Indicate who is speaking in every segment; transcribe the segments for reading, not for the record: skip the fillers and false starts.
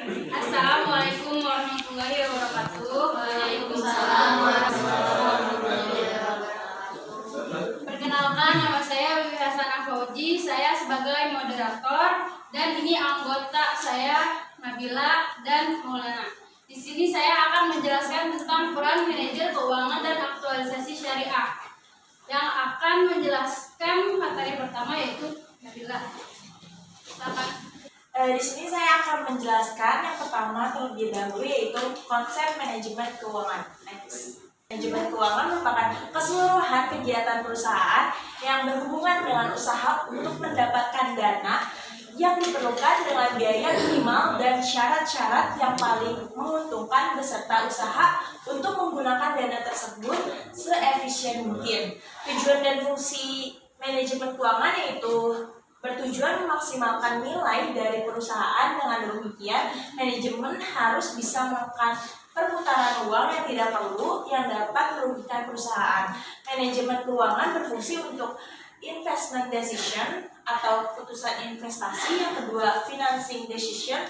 Speaker 1: Assalamualaikum warahmatullahi wabarakatuh.
Speaker 2: Waalaikumsalam warahmatullahi wabarakatuh.
Speaker 1: Perkenalkan, nama saya Wiwi Hasanah Fauji. Saya sebagai moderator dan ini anggota saya Nabila dan Maulana. Di sini saya akan menjelaskan tentang peran manajer keuangan dan aktualisasi syariah. Yang akan menjelaskan materi pertama yaitu Nabila. Silakan.
Speaker 2: Di sini saya akan menjelaskan yang pertama terlebih dahulu yaitu konsep manajemen keuangan. Next. Manajemen keuangan merupakan keseluruhan kegiatan perusahaan yang berhubungan dengan usaha untuk mendapatkan dana yang diperlukan dengan biaya minimal dan syarat-syarat yang paling menguntungkan beserta usaha untuk menggunakan dana tersebut seefisien mungkin. Tujuan dan fungsi manajemen keuangan yaitu bertujuan memaksimalkan nilai dari perusahaan. Dengan demikian, manajemen harus bisa menekan perputaran uang yang tidak perlu yang dapat merugikan perusahaan. Manajemen keuangan berfungsi untuk investment decision atau keputusan investasi, yang kedua financing decision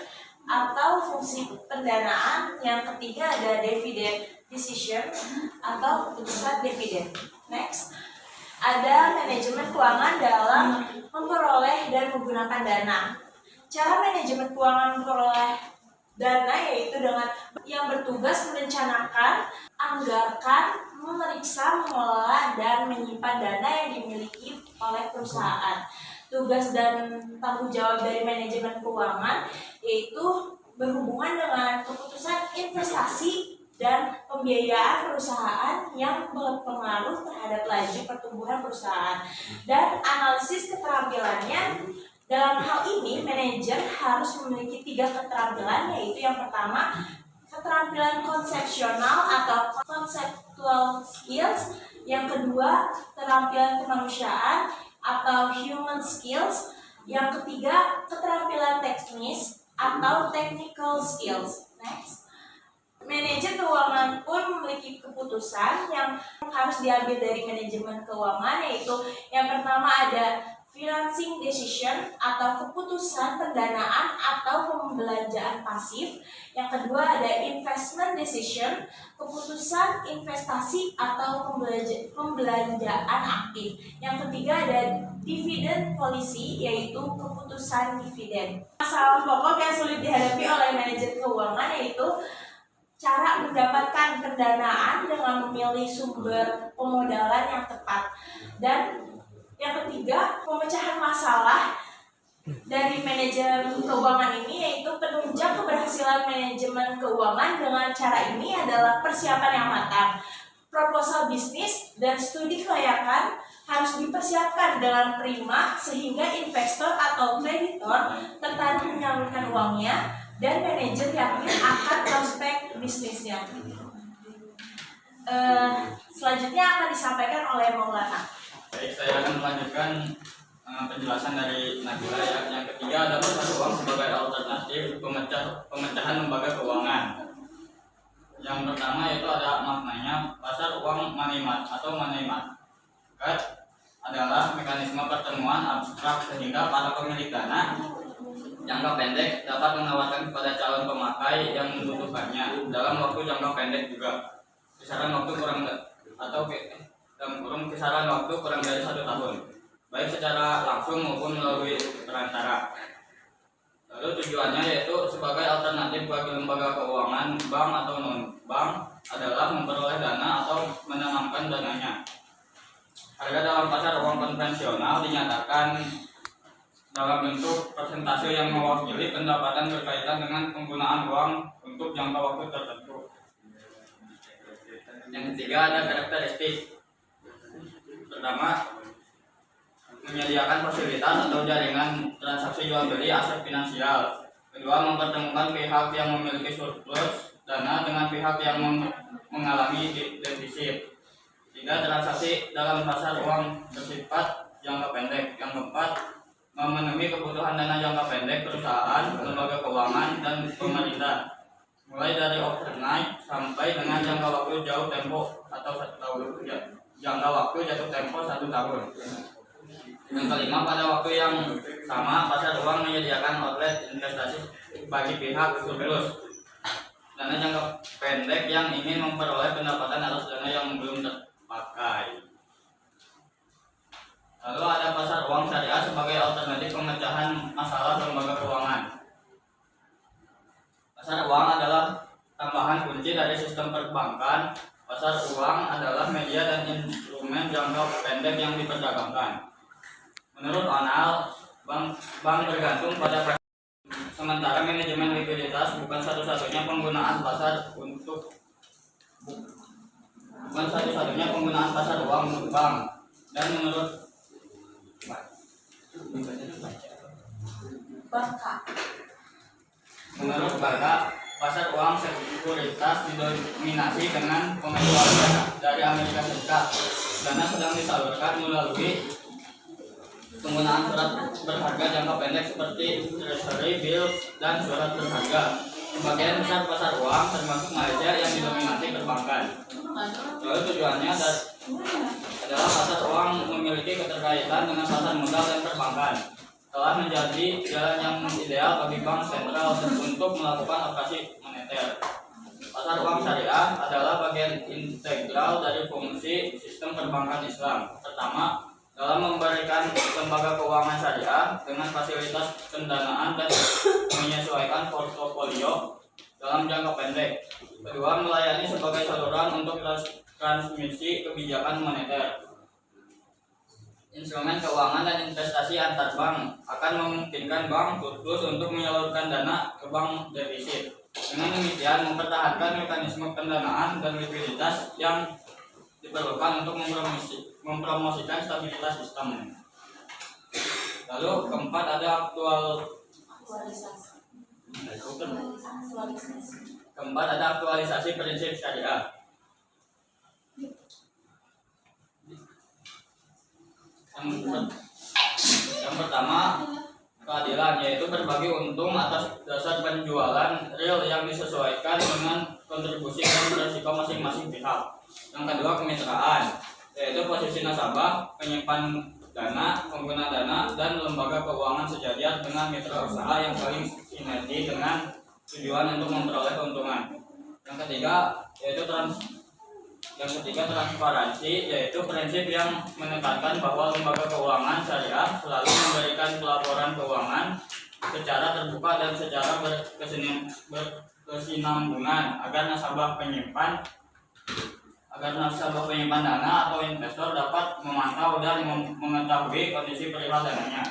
Speaker 2: atau fungsi pendanaan, yang ketiga ada dividend decision atau keputusan dividen. Next. Ada manajemen keuangan dalam memperoleh dan menggunakan dana. Cara manajemen keuangan memperoleh dana yaitu dengan yang bertugas merencanakan, anggarkan, memeriksa, mengelola, dan menyimpan dana yang dimiliki oleh perusahaan. Tugas dan tanggung jawab dari manajemen keuangan yaitu berhubungan dengan keputusan investasi dan pembiayaan perusahaan yang berpengaruh terhadap laju pertumbuhan perusahaan, dan analisis keterampilannya. Dalam hal ini, manajer harus memiliki 3 keterampilan, yaitu yang pertama, keterampilan konsepsional atau conceptual skills, yang kedua, keterampilan kemanusiaan atau human skills, yang ketiga, keterampilan teknis atau technical skills. Next. Manajer keuangan pun memiliki keputusan yang harus diambil dari manajemen keuangan, yaitu yang pertama ada financing decision atau keputusan pendanaan atau pembelanjaan pasif, yang kedua ada investment decision, keputusan investasi atau pembelanjaan aktif, yang ketiga ada dividend policy, yaitu keputusan dividen. Masalah pokok yang sulit dihadapi oleh manajer keuangan yaitu cara mendapatkan pendanaan dengan memilih sumber pemodalan yang tepat. Dan yang ketiga, pemecahan masalah dari manajemen keuangan ini yaitu penunjang keberhasilan manajemen keuangan dengan cara ini adalah persiapan yang matang. Proposal bisnis dan studi kelayakan harus dipersiapkan dengan prima sehingga investor atau kreditor tertarik menyalurkan uangnya dan manajer yakin akan prospek bisnisnya. Selanjutnya akan disampaikan oleh Maulana.
Speaker 3: Baik, saya akan melanjutkan penjelasan dari Nabila ya. Yang ketiga ada pasar uang sebagai alternatif pemecahan lembaga keuangan. Yang pertama yaitu ada maknanya pasar uang money market atau money market adalah mekanisme pertemuan abstrak sehingga para pemilik dana jangka pendek dapat menawarkan kepada calon pemakai yang membutuhkannya dalam waktu jangka pendek juga, kisaran waktu kurang dari 1 tahun, baik secara langsung maupun melalui perantara. Lalu tujuannya yaitu sebagai alternatif bagi lembaga keuangan, bank atau non-bank adalah memperoleh dana atau menanamkan dananya. Harga dalam pasar uang konvensional dinyatakan dalam bentuk persentase yang mewakili pendapatan berkaitan dengan penggunaan uang untuk jangka waktu tertentu. Yang ketiga ada karakteristik. Pertama, menyediakan fasilitas atau jaringan transaksi jual beli aset finansial. Kedua, mempertemukan pihak yang memiliki surplus dana dengan pihak yang mengalami defisit. Tiga, transaksi dalam pasar uang bersifat jangka pendek. Yang keempat, memenuhi kebutuhan dana jangka pendek perusahaan, lembaga keuangan, dan pemerintah, mulai dari overnight sampai dengan jangka waktu jauh tempo atau 1 tahun. Jangka waktu jatuh tempo 1 tahun. Yang kelima, pada waktu yang sama pasar uang menyediakan outlet investasi bagi pihak surplus. Dana jangka pendek yang ingin memperoleh pendapatan atas dana yang belum terpakai. Lalu ada pasar uang syariah sebagai alternatif pemecahan masalah lembaga keuangan. Pasar uang adalah tambahan kunci dari sistem perbankan. Pasar uang adalah media dan instrumen jangka pendek yang diperdagangkan. Menurut Onal, bank bergantung pada sementara manajemen likuiditas bukan satu-satunya penggunaan pasar uang untuk bank. Dan menurut Barca, pasar uang sekuritas didominasi dengan pengeluaran dana dari Amerika Serikat. Dana sedang disalurkan melalui penggunaan surat berharga jangka pendek seperti treasury bills dan surat berharga. Sebagian besar pasar uang termasuk Malaysia yang didominasi perbankan. Lalu tujuannya adalah pasar uang memiliki keterkaitan dengan pasar modal dan perbankan. Telah menjadi jalan yang ideal bagi bank sentral untuk melakukan operasi moneter. Pasar uang syariah adalah bagian integral dari fungsi sistem perbankan Islam. Pertama, dalam memberikan lembaga keuangan syariah dengan fasilitas pendanaan dan menyesuaikan portofolio dalam jangka pendek. Kedua, melayani sebagai saluran untuk transmisi kebijakan moneter. Instrumen keuangan dan investasi antar bank akan memungkinkan bank surplus untuk menyalurkan dana ke bank defisit. Dengan demikian, mempertahankan mekanisme pendanaan dan likuiditas yang diperlukan untuk mempromosikan stabilitas sistem. Lalu keempat ada aktualisasi prinsip syariah. Yang pertama, keadilan, yaitu berbagi untung atas dasar penjualan real yang disesuaikan dengan kontribusi dan risiko masing-masing pihak. Yang kedua, kemitraan, yaitu posisi nasabah, penyimpan dana, pengguna dana, dan lembaga keuangan sejajar dengan mitra usaha yang saling sinergi dengan tujuan untuk memperoleh keuntungan. Yang ketiga, transparansi, yaitu prinsip yang menekankan bahwa lembaga keuangan syariah selalu memberikan pelaporan keuangan secara terbuka dan secara berkesinambungan agar nasabah penyimpan dana atau investor dapat memantau dan mengetahui kondisi perihal dananya.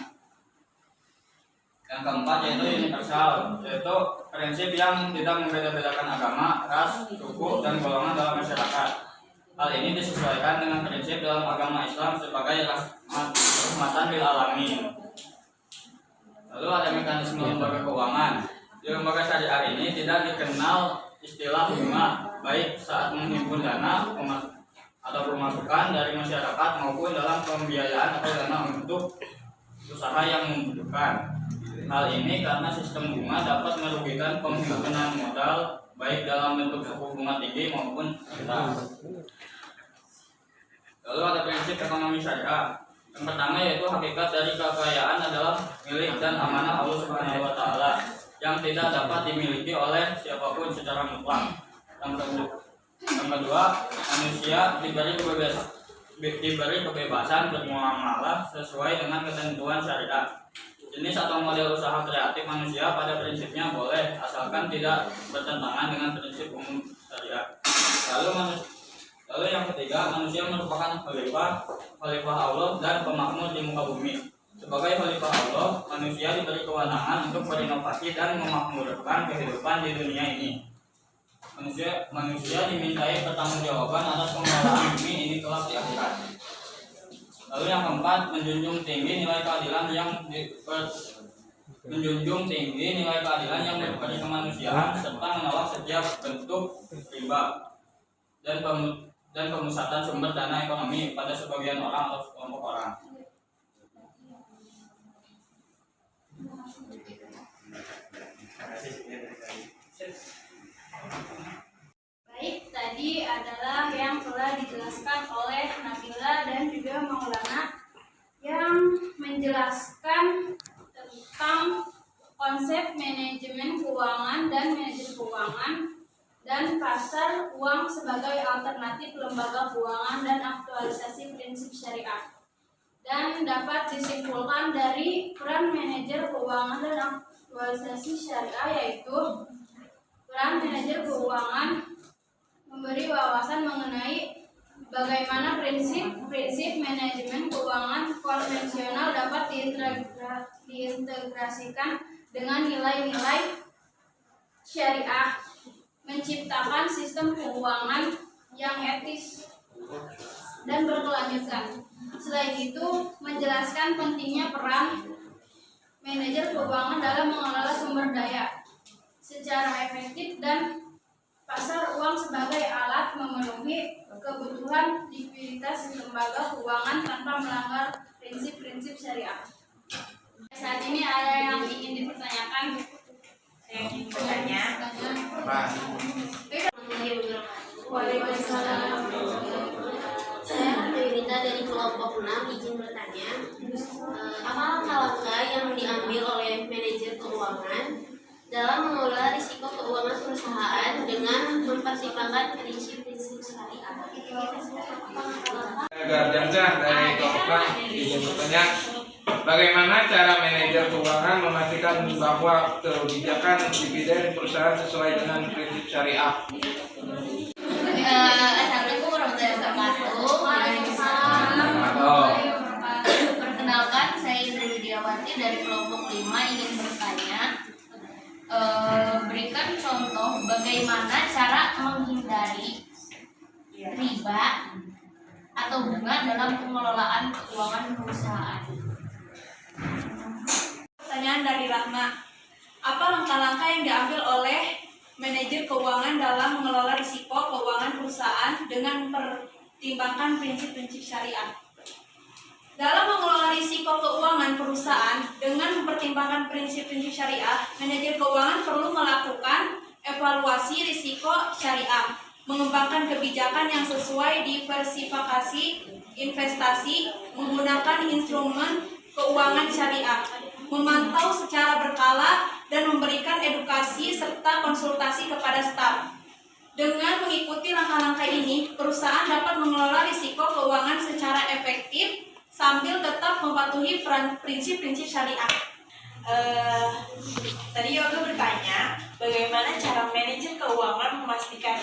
Speaker 3: Yang keempat yaitu universal, yaitu prinsip yang tidak membeda-bedakan agama, ras, suku, dan golongan dalam masyarakat. Hal ini disesuaikan dengan prinsip dalam agama Islam sebagai rahmatan lil alamin. Lalu ada mekanisme lembaga keuangan. Di lembaga syariah ini tidak dikenal istilah bunga, baik saat menghimpun dana atau pemasukan dari masyarakat maupun dalam pembiayaan atau dana untuk usaha yang membutuhkan. Hal ini karena sistem bunga dapat merugikan penghimpunan modal baik dalam bentuk suku bunga tinggi maupun rendah. Lalu ada prinsip ekonomi syariah. Yang pertama yaitu hakikat dari kekayaan adalah milik dan amanah Allah Subhanahu wa taala yang tidak dapat dimiliki oleh siapapun secara mutlak. Yang kedua, manusia diberi kebebasan bermuamalah sesuai dengan ketentuan syariat. Jenis atau model usaha kreatif manusia pada prinsipnya boleh, asalkan tidak bertentangan dengan prinsip umum syariah. Lalu yang ketiga, manusia merupakan khalifah Allah dan pemakmur di muka bumi. Sebagai khalifah Allah, manusia diberi kewenangan untuk berinovasi dan memakmurkan kehidupan di dunia ini. Manusia dimintai pertanggungjawaban atas pengelolaan bumi ini kelak di akhirat. Lalu yang keempat, menjunjung tinggi nilai keadilan yang beri kemanusiaan serta menolak setiap bentuk riba dan pemusatan sumber dana ekonomi pada sebagian orang atau kelompok orang.
Speaker 1: Baik, tadi adalah yang telah dijelaskan oleh Nabila dan juga Maulana yang menjelaskan tentang konsep manajemen keuangan dan manajer keuangan, dan pasar uang sebagai alternatif lembaga keuangan dan aktualisasi prinsip syariah. Dan dapat disimpulkan dari peran manajer keuangan dan aktualisasi syariah yaitu peran manajer keuangan memberi wawasan mengenai bagaimana prinsip-prinsip manajemen keuangan konvensional dapat diintegrasikan dengan nilai-nilai syariah, menciptakan sistem keuangan yang etis dan berkelanjutan. Selain itu, menjelaskan pentingnya peran manajer keuangan dalam mengelola sumber daya secara efektif dan pasar uang sebagai alat memenuhi kebutuhan likuiditas lembaga keuangan tanpa melanggar prinsip-prinsip syariah. Saat ini ada yang ingin dipertanyakan?
Speaker 2: Yang ingin bertanya?
Speaker 1: Waalaikumsalam.
Speaker 4: Saya Dewi dari kelompok 6 izin bertanya, apa langkah-langkah yang diambil oleh manajer keuangan dalam mengelola risiko keuangan perusahaan dengan mempertimbangkan prinsip-prinsip syariah?
Speaker 5: Garjamsyah dari kelompok izin bertanya, bagaimana cara manajer keuangan memastikan bahwa kebijakan dividen perusahaan sesuai dengan prinsip syariah?
Speaker 4: Assalamualaikum warahmatullahi wabarakatuh. Perkenalkan, saya Indri Widiawati dari kelompok 5 ingin bertanya, berikan contoh bagaimana cara menghindari riba atau bunga dalam pengelolaan keuangan perusahaan.
Speaker 6: Pertanyaan dari Rahma, apa langkah-langkah yang diambil oleh manajer keuangan dalam mengelola risiko keuangan perusahaan dengan mempertimbangkan prinsip-prinsip syariah? Dalam mengelola risiko keuangan perusahaan dengan mempertimbangkan prinsip-prinsip syariah, manajer keuangan perlu melakukan evaluasi risiko syariah, mengembangkan kebijakan yang sesuai diversifikasi investasi, menggunakan instrumen keuangan syariah, memantau secara berkala, dan memberikan edukasi serta konsultasi kepada staf. Dengan mengikuti langkah-langkah ini, perusahaan dapat mengelola risiko keuangan secara efektif sambil tetap mematuhi prinsip-prinsip syariah.
Speaker 2: Tadi Yoga bertanya, bagaimana cara manajer keuangan memastikan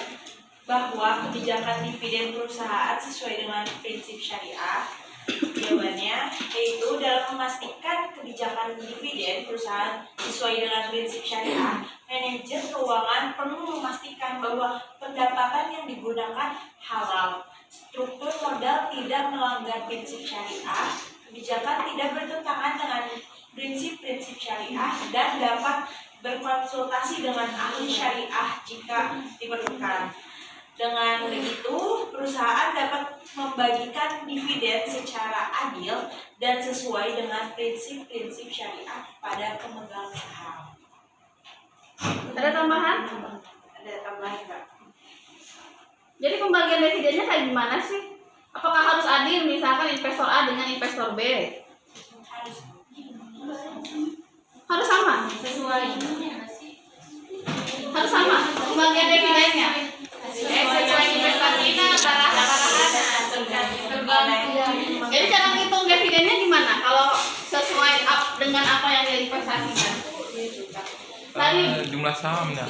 Speaker 2: bahwa kebijakan dividen perusahaan sesuai dengan prinsip syariah? Jawabannya yaitu dalam memastikan kebijakan dividen perusahaan sesuai dengan prinsip syariah, manajer keuangan perlu memastikan bahwa pendapatan yang digunakan halal, struktur modal tidak melanggar prinsip syariah, kebijakan tidak bertentangan dengan prinsip-prinsip syariah, dan dapat berkonsultasi dengan ahli syariah jika diperlukan. Dengan begitu, perusahaan dapat membagikan dividen secara adil dan sesuai dengan prinsip-prinsip syariah pada pemegang saham.
Speaker 7: Ada tambahan?
Speaker 2: Ada tambahan, Mbak?
Speaker 7: Jadi pembagian dividennya kayak gimana sih? Apakah harus adil, misalkan investor A dengan investor B? Harus sama?
Speaker 1: Sesuai ini nggak sih?
Speaker 7: Harus sama pembagian dividennya? Sesuai investasinya antara Jadi cara ngitung dividennya gimana? Kalau sesuai dengan apa yang diinvestasikan? Tadi
Speaker 5: Jumlah sahamnya.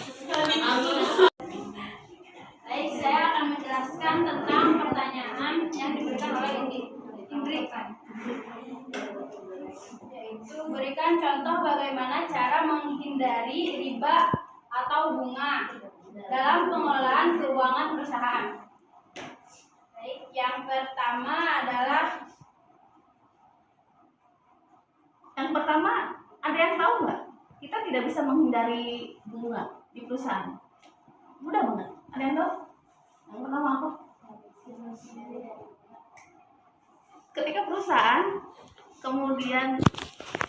Speaker 1: Baik, saya akan menjelaskan tentang pertanyaan yang diberikan oleh Ingrid. Yaitu berikan contoh bagaimana cara menghindari riba atau bunga dalam pengelolaan keuangan perusahaan. Baik, yang pertama ada yang tahu nggak? Kita tidak bisa menghindari bunga di perusahaan. Mudah banget. Ada yang tahu? Yang pertama apa? Ketika perusahaan kemudian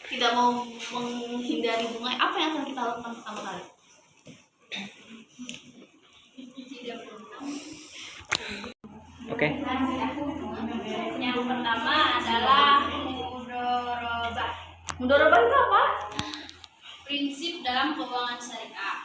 Speaker 1: tidak mau menghindari bunga, apa yang akan kita lakukan pertama kali?
Speaker 5: Oke.
Speaker 1: Yang pertama adalah mudorobah.
Speaker 7: Mudorobah itu apa?
Speaker 1: Prinsip dalam keuangan syariah.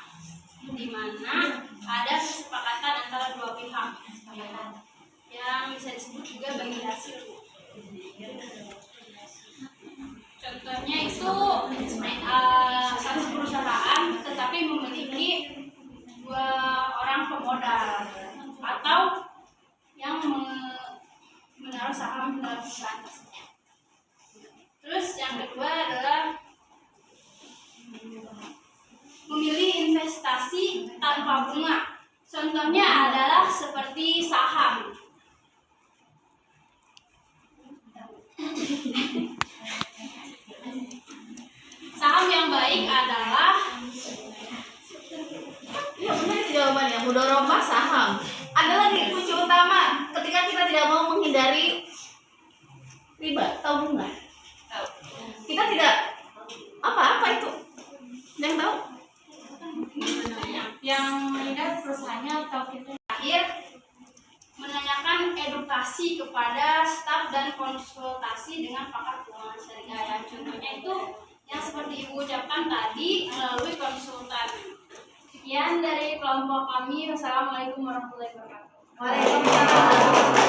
Speaker 1: investasi tanpa bunga. Contohnya adalah seperti saham. Saham yang baik adalah
Speaker 7: Ya benar itu jawabannya. Mudorobah saham. Ada lagi kunci utama ketika kita tidak mau menghindari riba atau bunga. Kita tidak apa itu? Yang tahu?
Speaker 1: yang meningkat perusahaannya atau kita akhir menanyakan edukasi kepada staf dan konsultasi dengan pakar keuangan syariah. Yang contohnya itu yang seperti Ibu ucapkan tadi melalui konsultan. Sekian dari kelompok kami. Wassalamualaikum warahmatullahi wabarakatuh.
Speaker 2: Waalaikumsalam.